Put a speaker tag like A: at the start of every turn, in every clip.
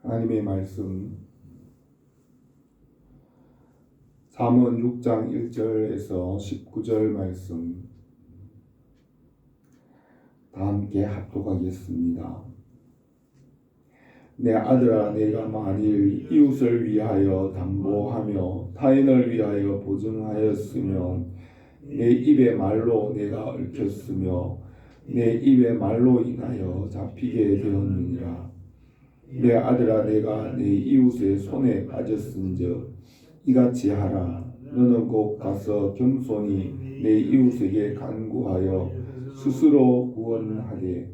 A: 하나님의 말씀 잠언 6장 1절에서 19절 말씀 다 함께 합독하겠습니다. 내 아들아, 내가 만일 이웃을 위하여 담보하며 타인을 위하여 보증하였으면 내 입의 말로 내가 얽혔으며 내 입의 말로 인하여 잡히게 되었느니라. 내 아들아, 내가 내 이웃의 손에 빠졌은즉 이같이 하라. 너는 곧 가서 겸손히 내 이웃에게 간구하여 스스로 구원하되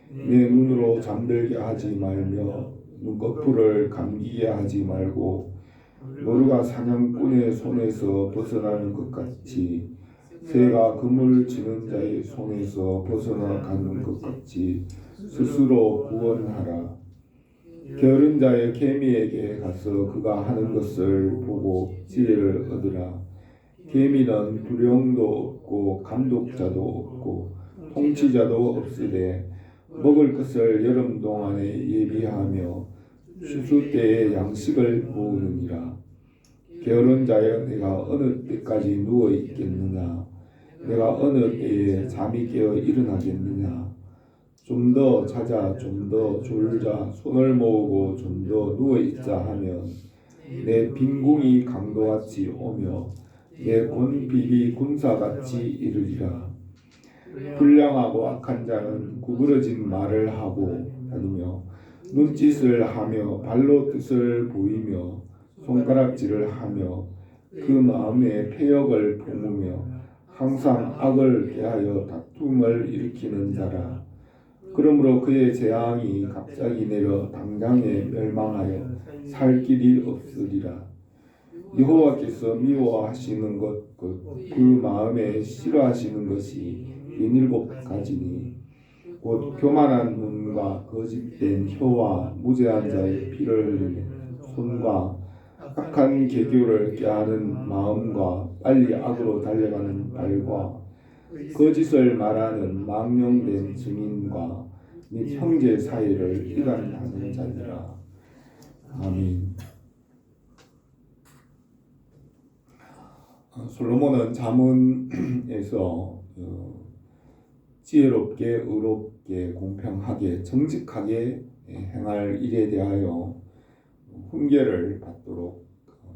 A: 내 눈으로 잠들게 하지 말며 눈꺼풀을 감기게 하지 말고 노루가 사냥꾼의 손에서 벗어나는 것 같이 새가 그물 치는 자의 손에서 벗어나가는 것 같이 스스로 구원하라. 게으른 자의 개미에게 가서 그가 하는 것을 보고 지혜를 얻으라. 개미는 두령도 없고 감독자도 없고 통치자도 없으되 먹을 것을 여름 동안에 예비하며 추수 때에 양식을 모으느니라. 게으른 자여, 내가 어느 때까지 누워 있겠느냐? 내가 어느 때에 잠이 깨어 일어나겠느냐? 좀 더 자자, 좀 더 졸자, 손을 모으고 좀 더 누워있자 하면 내 빈궁이 강도같이 오며 내 곤핍이 군사같이 이르리라. 불량하고 악한 자는 구부러진 말을 하고 다니며 눈짓을 하며 발로 뜻을 보이며 손가락질을 하며 그 마음에 패역을 품으며 항상 악을 대하여 다툼을 일으키는 자라. 그러므로 그의 재앙이 갑자기 내려 당장에 멸망하여 살 길이 없으리라. 여호와께서 미워하시는 것 그 마음에 싫어하시는 것이 7가지니 곧 교만한 눈과 거짓된 혀와 무죄한 자의 피를 흘리는 손과 악한 계교를 꾀하는 마음과 빨리 악으로 달려가는 발과 거짓을 말하는 망령된 증인과 및 형제 사이를 이간하는 자니라. 아멘. 솔로몬은 잠언에서 지혜롭게, 의롭게, 공평하게, 정직하게 행할 일에 대하여 훈계를 받도록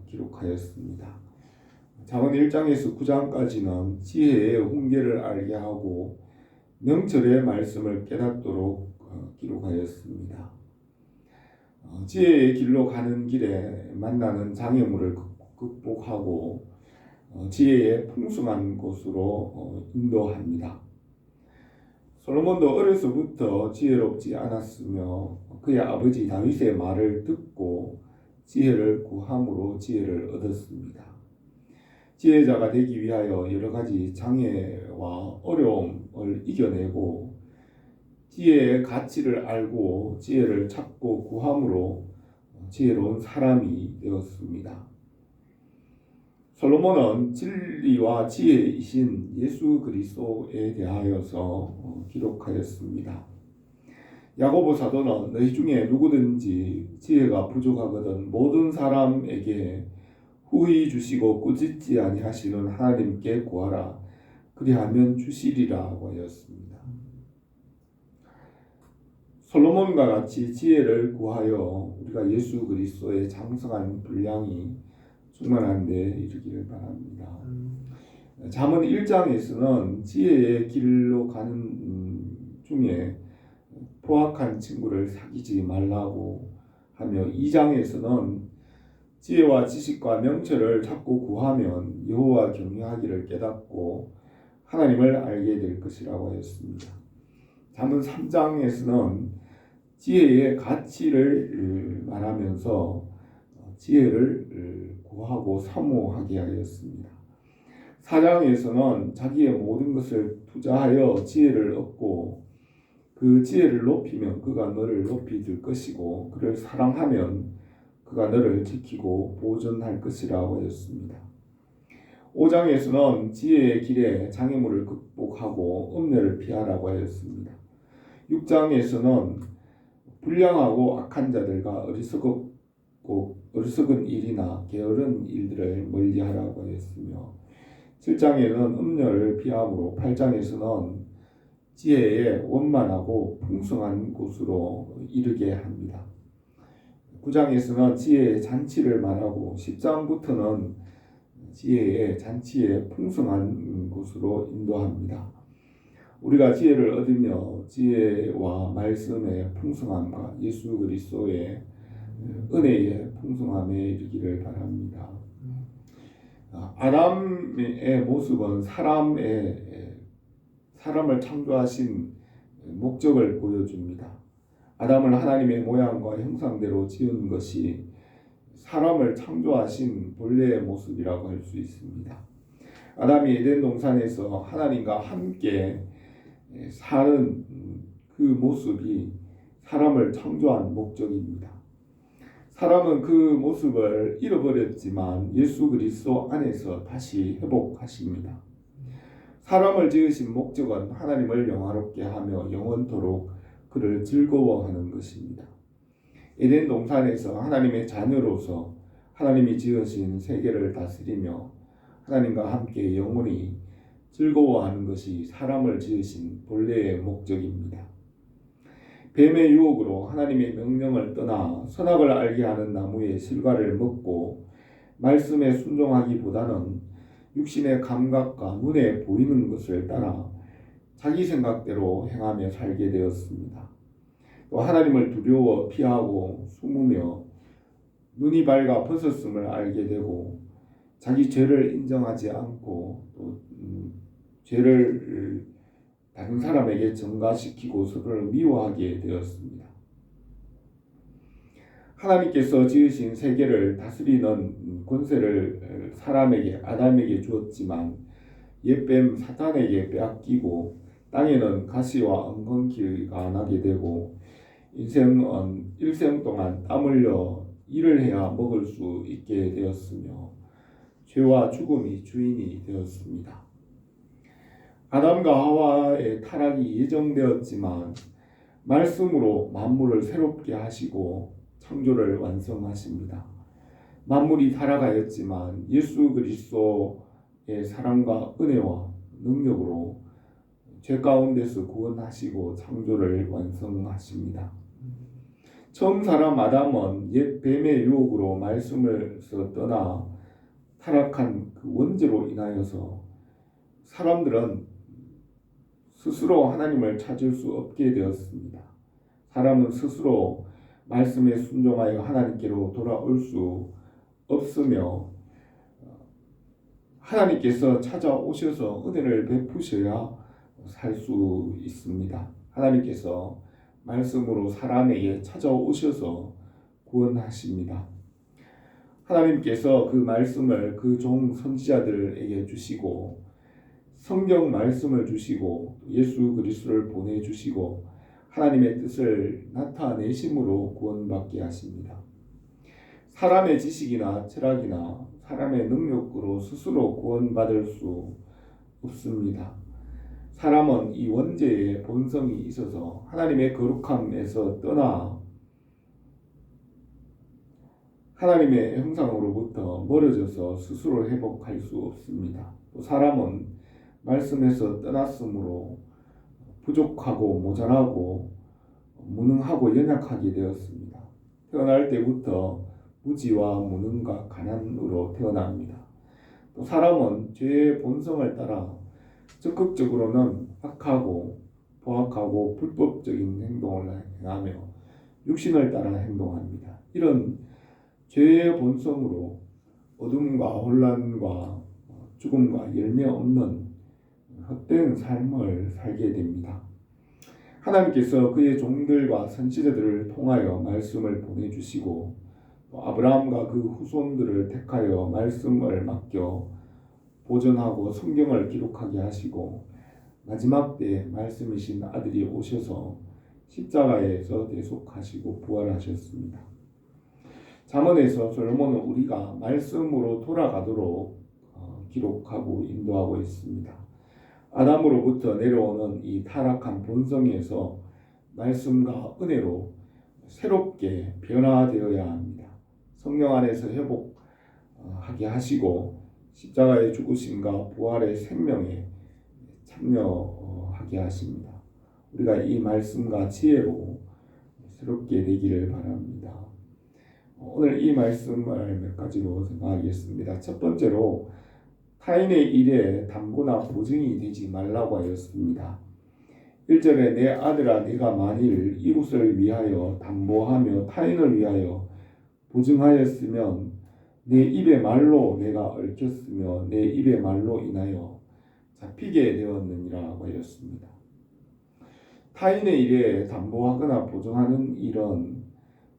A: 기록하였습니다. 잠언 1장에서 9장까지는 지혜의 훈계를 알게 하고 명철의 말씀을 깨닫도록 기록하였습니다. 지혜의 길로 가는 길에 만나는 장애물을 극복하고 지혜의 풍성한 곳으로 인도합니다. 솔로몬도 어려서부터 지혜롭지 않았으며 그의 아버지 다윗의 말을 듣고 지혜를 구함으로 지혜를 얻었습니다. 지혜자가 되기 위하여 여러 가지 장애와 어려움을 이겨내고 지혜의 가치를 알고 지혜를 찾고 구함으로 지혜로운 사람이 되었습니다. 솔로몬은 진리와 지혜이신 예수 그리스도에 대하여서 기록하였습니다. 야고보 사도는 너희 중에 누구든지 지혜가 부족하거든 모든 사람에게 후히 주시고 꾸짖지 아니하시는 하나님께 구하라. 그리하면 주시리라고 하였습니다. 솔로몬과 같이 지혜를 구하여 우리가 예수 그리스도의 장성한 분량이 충만한 데 이르기를 바랍니다. 잠언 1장에서는 지혜의 길로 가는 중에 포악한 친구를 사귀지 말라고 하며 2장에서는 지혜와 지식과 명철을 찾고 구하면 여호와 경외하기를 깨닫고 하나님을 알게 될 것이라고 하였습니다. 잠언 3장에서는 지혜의 가치를 말하면서 지혜를 구하고 사모하게 하였습니다. 4장에서는 자기의 모든 것을 투자하여 지혜를 얻고 그 지혜를 높이면 그가 너를 높이 들 것이고 그를 사랑하면 그가 너를 지키고 보존할 것이라고 하였습니다. 5장에서는 지혜의 길에 장애물을 극복하고 음녀를 피하라고 하였습니다. 6장에서는 불량하고 악한 자들과 어리석은 일이나 게으른 일들을 멀리하라고 했으며 7장에는 음녀를 피함으로 8장에서는 지혜의 원만하고 풍성한 곳으로 이르게 합니다. 9장에서는 지혜의 잔치를 말하고 10장부터는 지혜의 잔치의 풍성한 곳으로 인도합니다. 우리가 지혜를 얻으며 지혜와 말씀의 풍성함과 예수 그리스도의 은혜의 풍성함에 이르기를 바랍니다. 아담의 모습은 사람을 창조하신 목적을 보여줍니다. 아담을 하나님의 모양과 형상대로 지은 것이 사람을 창조하신 본래의 모습이라고 할 수 있습니다. 아담이 에덴 동산에서 하나님과 함께 사는 그 모습이 사람을 창조한 목적입니다. 사람은 그 모습을 잃어버렸지만 예수 그리스도 안에서 다시 회복하십니다. 사람을 지으신 목적은 하나님을 영화롭게 하며 영원토록 그를 즐거워하는 것입니다. 에덴 동산에서 하나님의 자녀로서 하나님이 지으신 세계를 다스리며 하나님과 함께 영원히 즐거워하는 것이 사람을 지으신 본래의 목적입니다. 뱀의 유혹으로 하나님의 명령을 떠나 선악을 알게 하는 나무의 실과를 먹고 말씀에 순종하기보다는 육신의 감각과 눈에 보이는 것을 따라 자기 생각대로 행하며 살게 되었습니다. 또 하나님을 두려워 피하고 숨으며 눈이 밝아 벗었음을 알게 되고 자기 죄를 인정하지 않고 또 죄를 다른 사람에게 전가시키고 서로를 미워하게 되었습니다. 하나님께서 지으신 세계를 다스리는 권세를 아담에게 주었지만 옛뱀 사탄에게 빼앗기고 땅에는 가시와 엉겅퀴가 나게 되고 인생은 일생 동안 땀 흘려 일을 해야 먹을 수 있게 되었으며 죄와 죽음이 주인이 되었습니다. 아담과 하와의 타락이 예정되었지만 말씀으로 만물을 새롭게 하시고 창조를 완성하십니다. 만물이 타락하였지만 예수 그리스도의 사랑과 은혜와 능력으로 죄 가운데서 구원하시고 창조를 완성하십니다. 처음 사람 아담은 옛 뱀의 유혹으로 말씀에서 떠나 타락한 그 원죄로 인하여서 사람들은 스스로 하나님을 찾을 수 없게 되었습니다. 사람은 스스로 말씀에 순종하여 하나님께로 돌아올 수 없으며 하나님께서 찾아오셔서 은혜를 베푸셔야 살 수 있습니다. 하나님께서 말씀으로 사람에게 찾아오셔서 구원하십니다. 하나님께서 그 말씀을 그 종 선지자들에게 주시고 성경 말씀을 주시고 예수 그리스도를 보내주시고 하나님의 뜻을 나타내심으로 구원받게 하십니다. 사람의 지식이나 철학이나 사람의 능력으로 스스로 구원받을 수 없습니다. 사람은 이 원죄의 본성이 있어서 하나님의 거룩함에서 떠나 하나님의 형상으로부터 멀어져서 스스로 회복할 수 없습니다. 또 사람은 말씀에서 떠났으므로 부족하고 모자라고 무능하고 연약하게 되었습니다. 태어날 때부터 무지와 무능과 가난으로 태어납니다. 또 사람은 죄의 본성을 따라 적극적으로는 악하고 포악하고 불법적인 행동을 행하며 육신을 따라 행동합니다. 이런 죄의 본성으로 어둠과 혼란과 죽음과 열매 없는 헛된 삶을 살게 됩니다. 하나님께서 그의 종들과 선지자들을 통하여 말씀을 보내주시고 아브라함과 그 후손들을 택하여 말씀을 맡겨 보존하고 성경을 기록하게 하시고 마지막 때 말씀이신 아들이 오셔서 십자가에서 대속하시고 부활하셨습니다. 잠언에서 솔로몬은 우리가 말씀으로 돌아가도록 기록하고 인도하고 있습니다. 아담으로부터 내려오는 이 타락한 본성에서 말씀과 은혜로 새롭게 변화되어야 합니다. 성령 안에서 회복하게 하시고 십자가의 죽으심과 부활의 생명에 참여하게 하십니다. 우리가 이 말씀과 지혜로 새롭게 되기를 바랍니다. 오늘 이 말씀을 몇 가지로 생각하겠습니다. 첫 번째로 타인의 일에 담보나 보증이 되지 말라고 하였습니다. 1절에 내 아들아 내가 만일 이웃을 위하여 담보하며 타인을 위하여 보증하였으면 내 입의 말로 내가 얽혔으며 내 입의 말로 인하여 잡히게 되었느니라고 하였습니다. 타인의 일에 담보하거나 보증하는 일은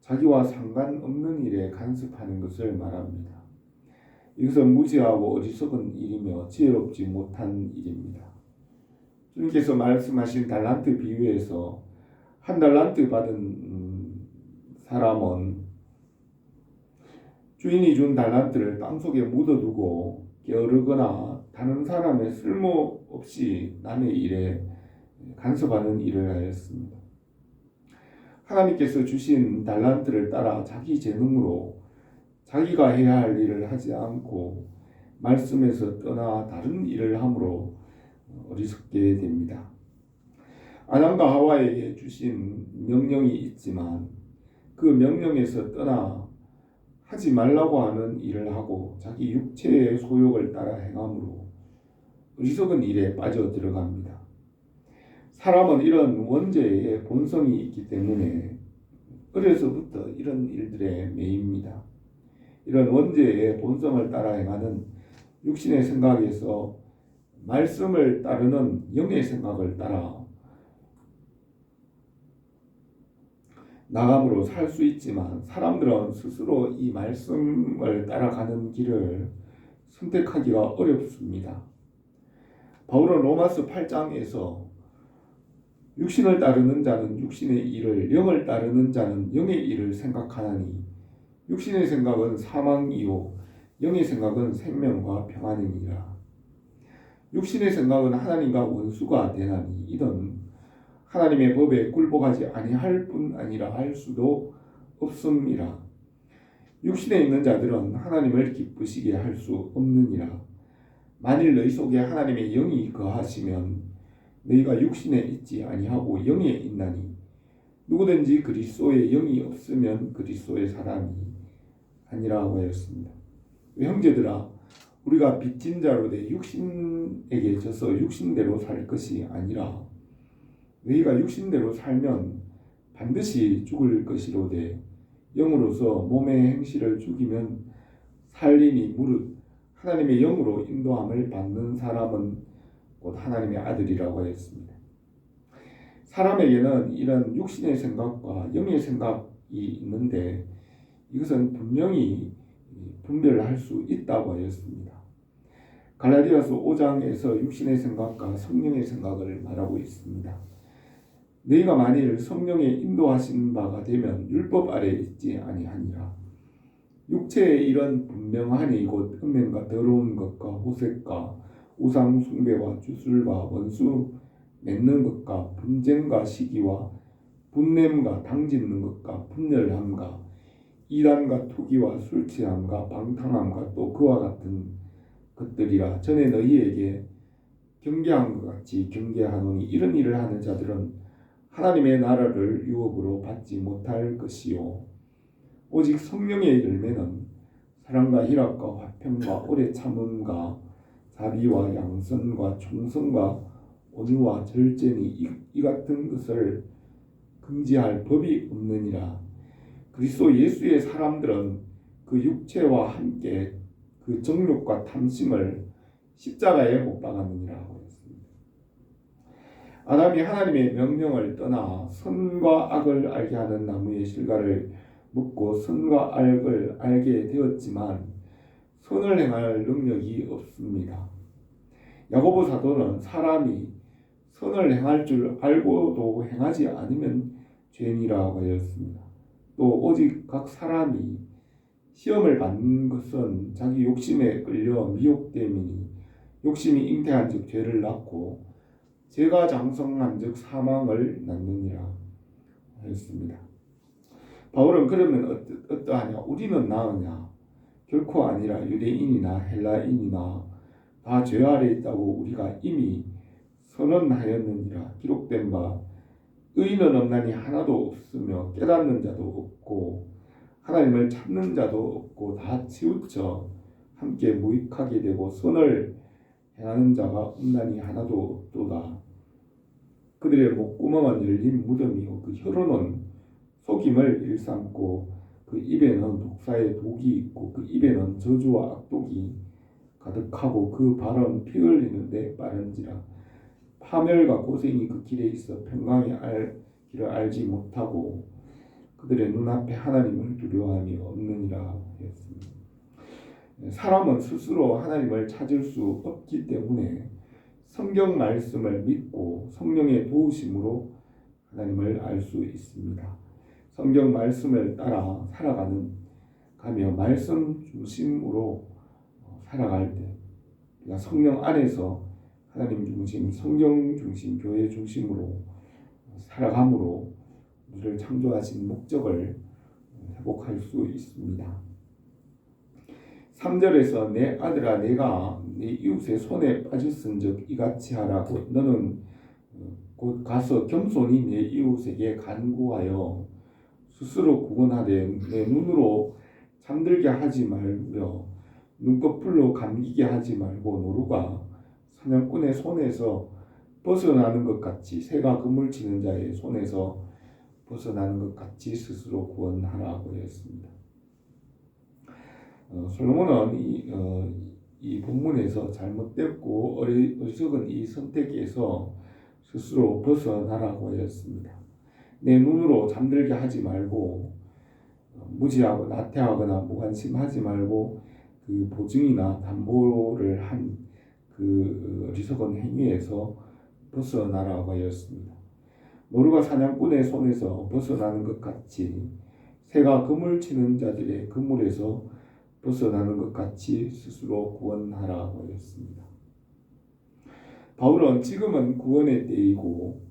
A: 자기와 상관없는 일에 간섭하는 것을 말합니다. 이것은 무지하고 어리석은 일이며 지혜롭지 못한 일입니다. 주님께서 말씀하신 달란트 비유에서 한 달란트 받은 사람은 주인이 준 달란트를 땅속에 묻어두고 게으르거나 다른 사람의 쓸모없이 남의 일에 간섭하는 일을 하였습니다. 하나님께서 주신 달란트를 따라 자기 재능으로 자기가 해야 할 일을 하지 않고 말씀에서 떠나 다른 일을 함으로 어리석게 됩니다. 아담과 하와에게 주신 명령이 있지만 그 명령에서 떠나 하지 말라고 하는 일을 하고 자기 육체의 소욕을 따라 행함으로 어리석은 일에 빠져 들어갑니다. 사람은 이런 원죄의 본성이 있기 때문에 어려서부터 이런 일들에 매입니다. 이런 원죄의 본성을 따라 행하는 육신의 생각에서 말씀을 따르는 영의 생각을 따라 나감으로 살 수 있지만 사람들은 스스로 이 말씀을 따라가는 길을 선택하기가 어렵습니다. 바울은 로마서 8장에서 육신을 따르는 자는 육신의 일을, 영을 따르는 자는 영의 일을 생각하나니 육신의 생각은 사망이요 영의 생각은 생명과 평안이니라. 육신의 생각은 하나님과 원수가 되나니 이는 하나님의 법에 굴복하지 아니할 뿐 아니라 할 수도 없음이라. 육신에 있는 자들은 하나님을 기쁘시게 할 수 없느니라. 만일 너희 속에 하나님의 영이 거하시면 너희가 육신에 있지 아니하고 영에 있나니 누구든지 그리스도의 영이 없으면 그리스도의 사람이 아니라고 하였습니다. 형제들아 우리가 빚진 자로 내 육신에게 져서 육신대로 살 것이 아니라 너희가 육신대로 살면 반드시 죽을 것이로되 영으로서 몸의 행실을 죽이면 살리니 무릇 하나님의 영으로 인도함을 받는 사람은 곧 하나님의 아들이라고 하였습니다. 사람에게는 이런 육신의 생각과 영의 생각이 있는데 이것은 분명히 분별할 수 있다고 하였습니다. 갈라디아서 5장에서 육신의 생각과 성령의 생각을 말하고 있습니다. 너희가 만일 성령의 인도하신 바가 되면 율법 아래 있지 아니하니라. 육체의 일은 분명하니 곧 음행과 더러운 것과 호색과 우상 숭배와 주술과 원수 맺는 것과 분쟁과 시기와 분냄과 당짓는 것과 분열함과 이단과 투기와 술 취함과 방탕함과 또 그와 같은 것들이라. 전에 너희에게 경계한 것 같이 경계하노니 이런 일을 하는 자들은 하나님의 나라를 유업으로 받지 못할 것이요 오직 성령의 열매는 사랑과 희락과 화평과 오래 참음과 자비와 양선과 충성과 온유와 절제니 이 같은 것을 금지할 법이 없느니라. 그리스도 예수의 사람들은 그 육체와 함께 그 정욕과 탐심을 십자가에 못 박았느니라고 했습니다. 아담이 하나님의 명령을 떠나 선과 악을 알게 하는 나무의 실과를 먹고 선과 악을 알게 되었지만 선을 행할 능력이 없습니다. 야고보 사도는 사람이 선을 행할 줄 알고도 행하지 않으면 죄인이라고 하였습니다. 또 오직 각 사람이 시험을 받는 것은 자기 욕심에 끌려 미혹됨이니 욕심이 잉태한 즉 죄를 낳고 죄가 장성한 즉 사망을 낳느니라 하였습니다. 바울은 그러면 어떠하냐? 우리는 나으냐? 결코 아니라 유대인이나 헬라인이나 다 죄 아래 있다고 우리가 이미 선언하였느니라. 기록된 바 의인은 없나니 하나도 없으며 깨닫는 자도 없고 하나님을 찾는 자도 없고 다 치우쳐 함께 무익하게 되고 선을 행하는 자가 없나니 하나도 없도다. 그들의 목구멍은 열린 무덤이요 그 혀로는 속임을 일삼고 그 입에는 독사의 독이 있고 그 입에는 저주와 악독이 가득하고 그 발은 피 흘리는데 빠른지라. 파멸과 고생이 그 길에 있어 평강의 길을 알지 못하고 그들의 눈앞에 하나님을 두려워함이 없느니라 했습니다. 사람은 스스로 하나님을 찾을 수 없기 때문에 성경 말씀을 믿고 성령의 도우심으로 하나님을 알 수 있습니다. 성경 말씀을 따라 가며 말씀 중심으로 살아갈 때 우리가 성령 안에서 하나님 중심, 성경 중심, 교회 중심으로 살아감으로 우리를 창조하신 목적을 회복할 수 있습니다. 3절에서 내 아들아 내가 네 이웃의 손에 빠졌은즉 이같이 하라고 너는 곧 가서 겸손히 내 이웃에게 간구하여 스스로 구원하되 내 눈으로 잠들게 하지 말며 눈꺼풀로 감기게 하지 말고 노루가 사냥꾼의 손에서 벗어나는 것 같이 새가 그물 치는 자의 손에서 벗어나는 것 같이 스스로 구원하라고 했습니다. 솔로몬은 이 본문에서 잘못됐고 어리석은 이 선택에서 스스로 벗어나라고 하였습니다. 내 눈으로 잠들게 하지 말고 무지하고 나태하거나 무관심하지 말고 그 보증이나 담보를 한 그 어리석은 행위에서 벗어나라고 하였습니다. 노루가 사냥꾼의 손에서 벗어나는 것 같이 새가 그물 치는 자들의 그물에서 벗어나는 것 같이 스스로 구원하라고 하였습니다. 바울은 지금은 구원의 때이고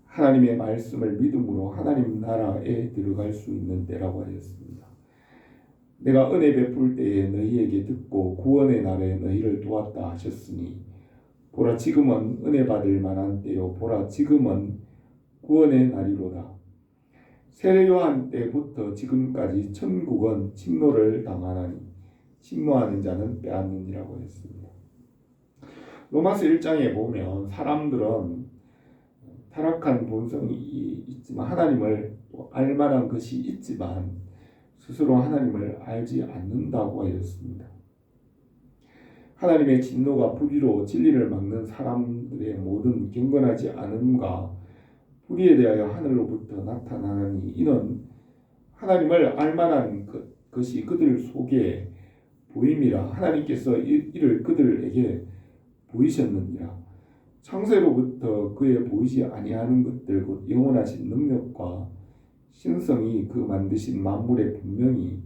A: 하나님의 말씀을 믿음으로 하나님 나라에 들어갈 수 있는 때라고 하였습니다. 내가 은혜 베풀 때에 너희에게 듣고 구원의 날에 너희를 도왔다 하셨으니 보라 지금은 은혜 받을 만한 때요 보라 지금은 구원의 날이로다. 세례 요한 때부터 지금까지 천국은 침노를 당하나니 침노하는 자는 빼앗느니라고 했습니다. 로마서 1장에 보면 사람들은 타락한 본성이 있지만 하나님을 알만한 것이 있지만 스스로 하나님을 알지 않는다고 하였습니다. 하나님의 진노가 불의로 진리를 막는 사람들의 모든 경건하지 않음과 불의에 대하여 하늘로부터 나타나니 이는 하나님을 알만한 것이 그들 속에 보임이라. 하나님께서 이를 그들에게 보이셨느니라. 창세로부터 그에 보이지 아니하는 것들 곧 영원하신 능력과 신성이 그 만드신 만물에 분명히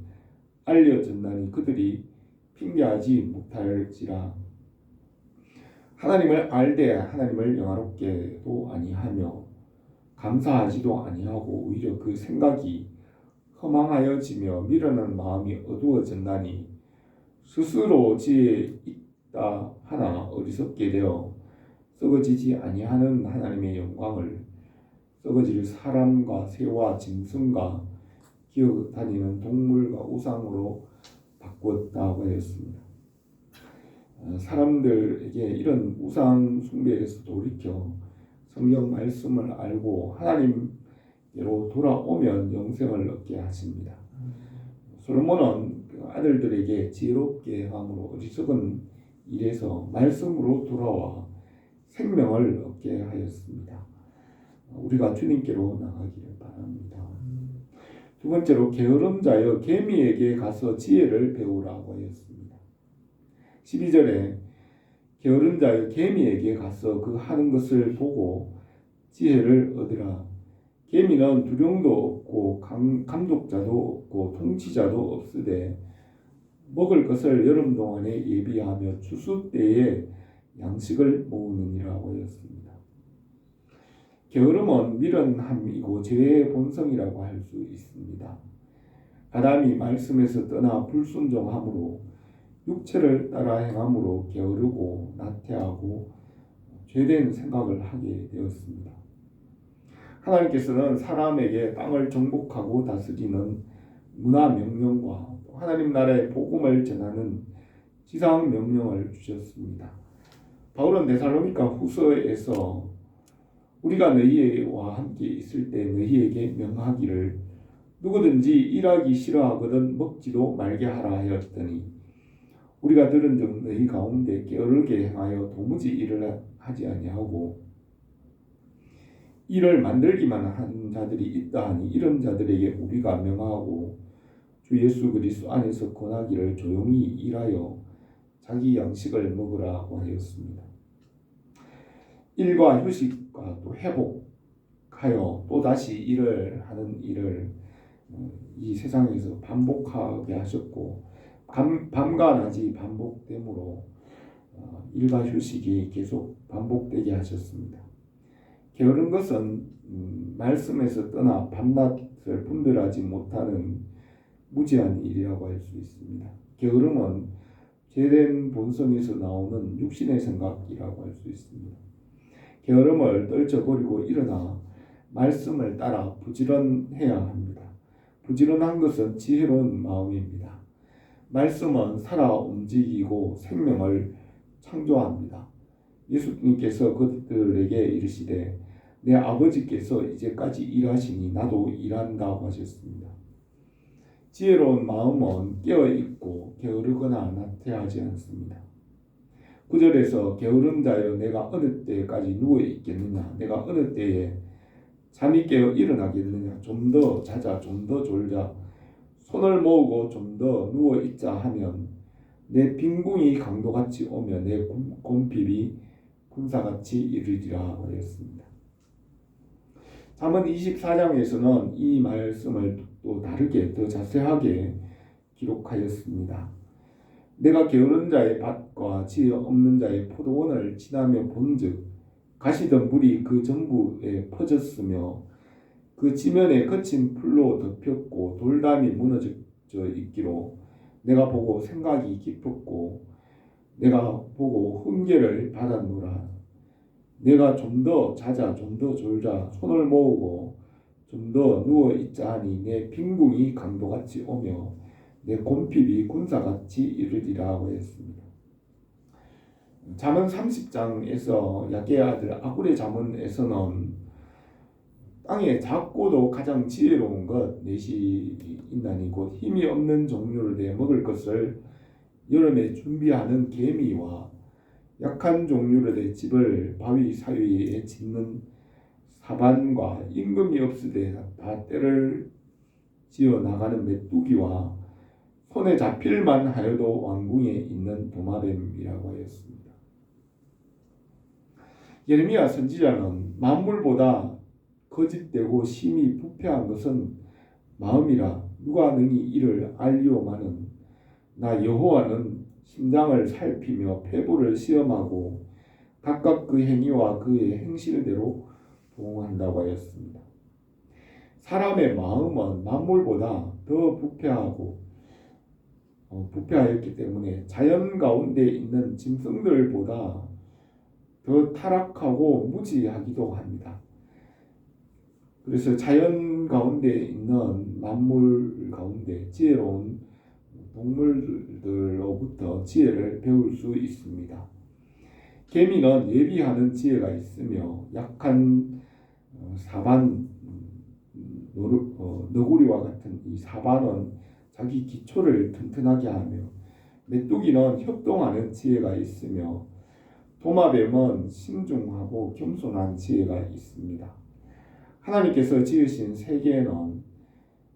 A: 알려졌나니 그들이 핑계하지 못할지라. 하나님을 알되 하나님을 영화롭게도 아니하며 감사하지도 아니하고 오히려 그 생각이 허망하여지며 미련한 마음이 어두워졌나니 스스로 지혜 있다 하나 어리석게 되어 썩어지지 아니하는 하나님의 영광을 썩어질 사람과 새와 짐승과 기어다니는 동물과 우상으로 바꾸었다고 하였습니다. 사람들에게 이런 우상 숭배에서 돌이켜 성경 말씀을 알고 하나님께로 돌아오면 영생을 얻게 하십니다. 솔로몬은 아들들에게 지혜롭게 함으로 어리석은 일에서 말씀으로 돌아와 생명을 얻게 하였습니다. 우리가 주님께로 나가기를 바랍니다. 두 번째로 게으른 자여 개미에게 가서 지혜를 배우라고 하였습니다. 12절에 게으른 자여 개미에게 가서 그 하는 것을 보고 지혜를 얻으라. 개미는 두령도 없고 감독자도 없고 통치자도 없으되 먹을 것을 여름 동안에 예비하며 추수 때에 양식을 모으느니라고 하였습니다. 게으름은 미련함이고 죄의 본성이라고 할 수 있습니다. 아담이 말씀에서 떠나 불순종함으로 육체를 따라 행함으로 게으르고 나태하고 죄된 생각을 하게 되었습니다. 하나님께서는 사람에게 땅을 정복하고 다스리는 문화 명령과 하나님 나라의 복음을 전하는 지상 명령을 주셨습니다. 바울은 데살로니가 후서에서 우리가 너희와 함께 있을 때 너희에게 명하기를 누구든지 일하기 싫어하거든 먹지도 말게 하라 하였더니 우리가 들은즉 너희 가운데 게으르게 행하여 도무지 일을 하지 아니하고 일을 만들기만 한 자들이 있다 하니 이런 자들에게 우리가 명하고 주 예수 그리스도 안에서 권하기를 조용히 일하여 자기 양식을 먹으라고 하였습니다. 일과 휴식과 또 회복하여 또 다시 일을 하는 일을 이 세상에서 반복하게 하셨고 밤과 낮이 반복되므로 일과 휴식이 계속 반복되게 하셨습니다. 게으른 것은 말씀에서 떠나 밤낮을 분별하지 못하는 무지한 일이라고 할 수 있습니다. 게으름은 죄된 본성에서 나오는 육신의 생각이라고 할 수 있습니다. 게으름을 떨쳐버리고 일어나 말씀을 따라 부지런해야 합니다. 부지런한 것은 지혜로운 마음입니다. 말씀은 살아 움직이고 생명을 창조합니다. 예수님께서 그들에게 이르시되 내 아버지께서 이제까지 일하시니 나도 일한다고 하셨습니다. 지혜로운 마음은 깨어있고 게으르거나 나태하지 않습니다. 9절에서 게으른 자여 내가 어느 때까지 누워있겠느냐 내가 어느 때에 잠이 깨어 일어나겠느냐 좀 더 자자 좀 더 졸자 손을 모으고 좀 더 누워있자 하면 내 빈궁이 강도같이 오며 내 곰핍이 군사같이 이르리라 하였습니다. 잠언 24장에서는 이 말씀을 또 다르게 더 자세하게 기록하였습니다. 내가 게으른 자의 밭과 지혜 없는 자의 포도원을 지나며 본즉 가시던 물이 그 전부에 퍼졌으며 그 지면에 거친 풀로 덮였고 돌담이 무너져 있기로 내가 보고 생각이 깊었고 내가 보고 훈계를 받았노라. 내가 좀 더 자자 좀 더 졸자 손을 모으고 좀 더 누워 있자 하니 내 빈궁이 강도같이 오며 내 곰핍이 군사같이 이르리라고 했습니다. 잠언 30장에서 야게의 아들 아굴의 잠언에서는 땅에 작고도 가장 지혜로운 것 넷이 있나니 곧 힘이 없는 종류를 내 먹을 것을 여름에 준비하는 개미와 약한 종류를 내 집을 바위 사이에 짓는 사반과 임금이 없으되 다 때를 지어 나가는 메뚜기와 손에 잡힐만 하여도 왕궁에 있는 도마뱀이라고 하였습니다. 예레미야 선지자는 만물보다 거짓되고 심히 부패한 것은 마음이라 누가 능히 이를 알리오마는 나 여호와는 심장을 살피며 폐부를 시험하고 각각 그 행위와 그의 행실대로 보응한다고 하였습니다. 사람의 마음은 만물보다 더 부패하였기 때문에 자연 가운데 있는 짐승들보다 더 타락하고 무지하기도 합니다. 그래서 자연 가운데 있는 만물 가운데 지혜로운 동물들로부터 지혜를 배울 수 있습니다. 개미는 예비하는 지혜가 있으며 약한 사반 너구리와 같은 이 사반은 자기 기초를 튼튼하게 하며 메뚜기는 협동하는 지혜가 있으며 도마뱀은 신중하고 겸손한 지혜가 있습니다. 하나님께서 지으신 세계에는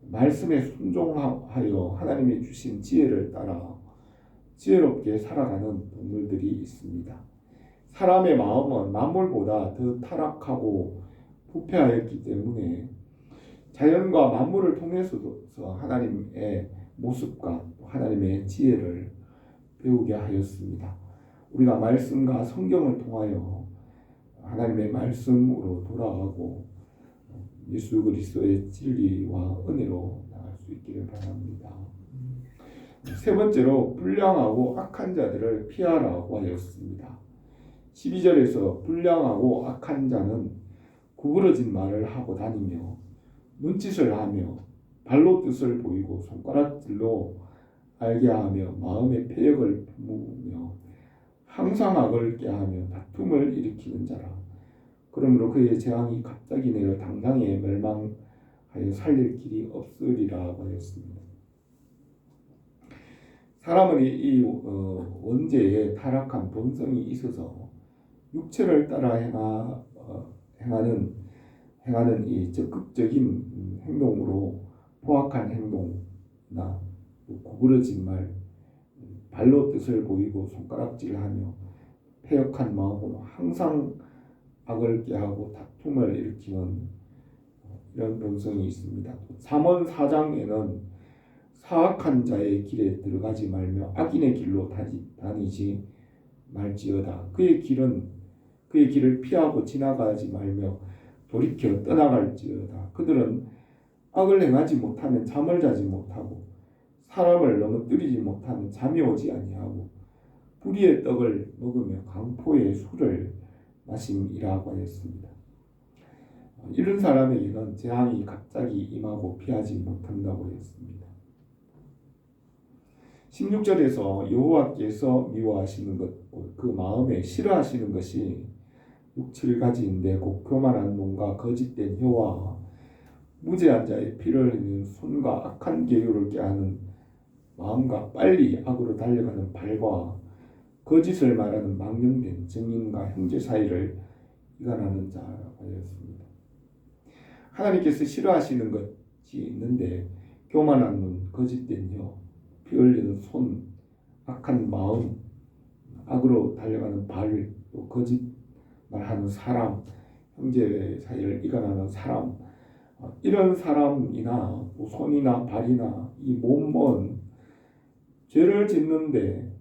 A: 말씀에 순종하여 하나님이 주신 지혜를 따라 지혜롭게 살아가는 동물들이 있습니다. 사람의 마음은 만물보다 더 타락하고 부패하였기 때문에 자연과 만물을 통해서도 하나님의 모습과 하나님의 지혜를 배우게 하였습니다. 우리가 말씀과 성경을 통하여 하나님의 말씀으로 돌아가고 예수 그리스도의 진리와 은혜로 나갈 수 있기를 바랍니다. 세 번째로 불량하고 악한 자들을 피하라고 하였습니다. 12절에서 불량하고 악한 자는 구부러진 말을 하고 다니며 눈짓을 하며 발로 뜻을 보이고 손가락질로 알게 하며 마음의 패역을 품으며 항상 악을 꾀하며 다툼을 일으키는 자라. 그러므로 그의 재앙이 갑자기 내려 당장에 멸망하여 살릴 길이 없으리라 하였습니다. 사람은 이 원죄에 타락한 본성이 있어서 육체를 따라 행하는 이 적극적인 행동으로 포악한 행동이나 구부러진 말, 발로 뜻을 보이고 손가락질하며 패역한 마음으로 항상 악을 꾀하고 다툼을 일으키는 이런 본성이 있습니다. 잠언 4장에는 사악한 자의 길에 들어가지 말며 악인의 길로 다니지 말지어다. 그의 길을 피하고 지나가지 말며 돌이켜 떠나갈지어다. 그들은 악을 행하지 못하면 잠을 자지 못하고 사람을 넘어뜨리지 못하면 잠이 오지 아니하고 불의의 떡을 먹으며 강포의 술을 마심이라고 하였습니다. 이런 사람에게는 재앙이 갑자기 임하고 피하지 못한다고 했습니다. 16절에서 여호와께서 미워하시는 것, 그 마음에 싫어하시는 것이 6, 7가지인데 곧 교만한 눈과 거짓된 혀와 무죄한 자의 피를 흘리는 손과 악한 계율을 꾀하는 마음과 빨리 악으로 달려가는 발과 거짓을 말하는 망령된 증인과 형제 사이를 이간하는 자라고 하였습니다. 하나님께서 싫어하시는 것이 있는데 교만한 눈, 거짓된 혀, 피 흘리는 손, 악한 마음, 악으로 달려가는 발, 또 거짓 말하는 사람, 형제 사이를 이간하는 사람, 이런 사람이나 손이나 발이나 이 몸은 죄를 짓는데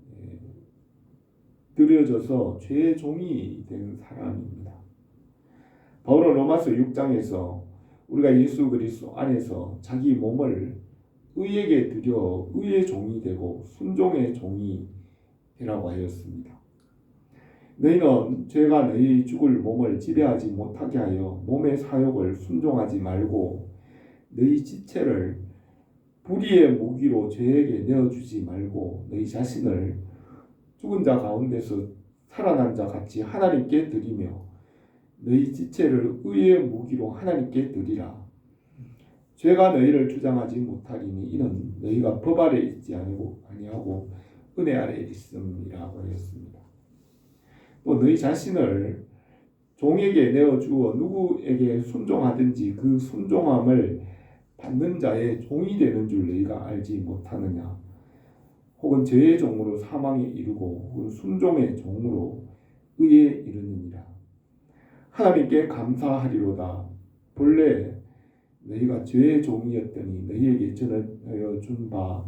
A: 들여져서 죄의 종이 된 사람입니다. 바울은 로마서 6장에서 우리가 예수 그리스도 안에서 자기 몸을 의에게 드려 의의 종이 되고 순종의 종이 되라고 하였습니다. 너희는 죄가 너희 죽을 몸을 지배하지 못하게 하여 몸의 사욕을 순종하지 말고 너희 지체를 불의의 무기로 죄에게 내어주지 말고 너희 자신을 죽은 자 가운데서 살아난 자 같이 하나님께 드리며 너희 지체를 의의 무기로 하나님께 드리라. 죄가 너희를 주장하지 못하리니 이는 너희가 법 아래 있지 아니하고 은혜 아래 있음이라고 하였습니다. 또 너희 자신을 종에게 내어주어 누구에게 순종하든지 그 순종함을 받는 자의 종이 되는 줄 너희가 알지 못하느냐. 혹은 죄의 종으로 사망에 이르고 혹은 순종의 종으로 의에 이르느니라. 하나님께 감사하리로다. 본래 너희가 죄의 종이었더니 너희에게 전하여 준 바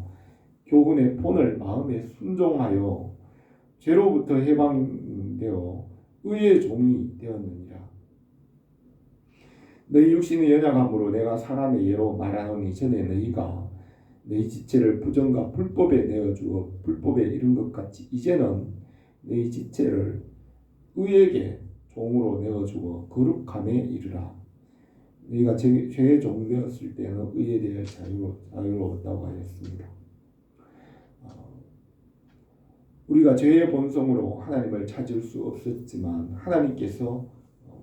A: 교훈의 본을 마음에 순종하여 죄로부터 해방되어 의의 종이 되었느니라. 너희 육신의 연약함으로 내가 사람의 예로 말하노니 전에 너희가 너희 지체를 부정과 불법에 내어주어 불법에 이른 것 같이 이제는 너희 지체를 의에게 종으로 내어주어 거룩함에 이르라. 너희가 죄의 종 되었을 때는 의에 대해 자유로웠다고 하였습니다. 우리가 죄의 본성으로 하나님을 찾을 수 없었지만 하나님께서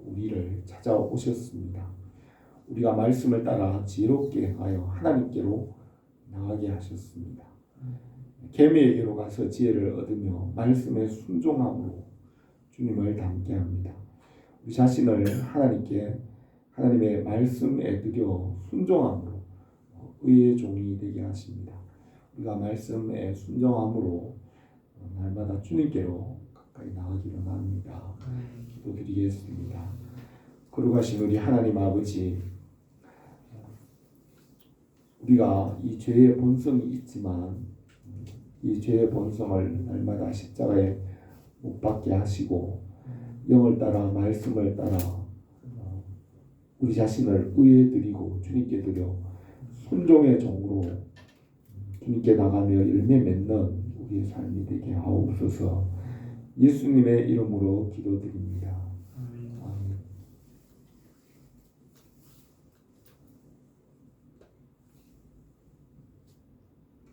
A: 우리를 찾아오셨습니다. 우리가 말씀을 따라 지혜롭게 하여 하나님께로 나가게 하셨습니다. 개미에게로 가서 지혜를 얻으며 말씀에 순종함으로 주님을 닮게 합니다. 우리 자신을 하나님의 말씀에 드려 순종함으로 의의 종이 되게 하십니다. 우리가 말씀에 순종함으로 날마다 주님께로 가까이 나가기를 원합니다. 기도드리겠습니다. 거룩하신 우리 하나님 아버지, 우리가 이 죄의 본성이 있지만 이 죄의 본성을 날마다 십자가에 못 박게 하시고 영을 따라 말씀을 따라 우리 자신을 의에 드리고 주님께 드려 순종의 종으로 주님께 나가며 열매 맺는 우리의 삶이 되게 하옵소서. 예수님의 이름으로 기도드립니다.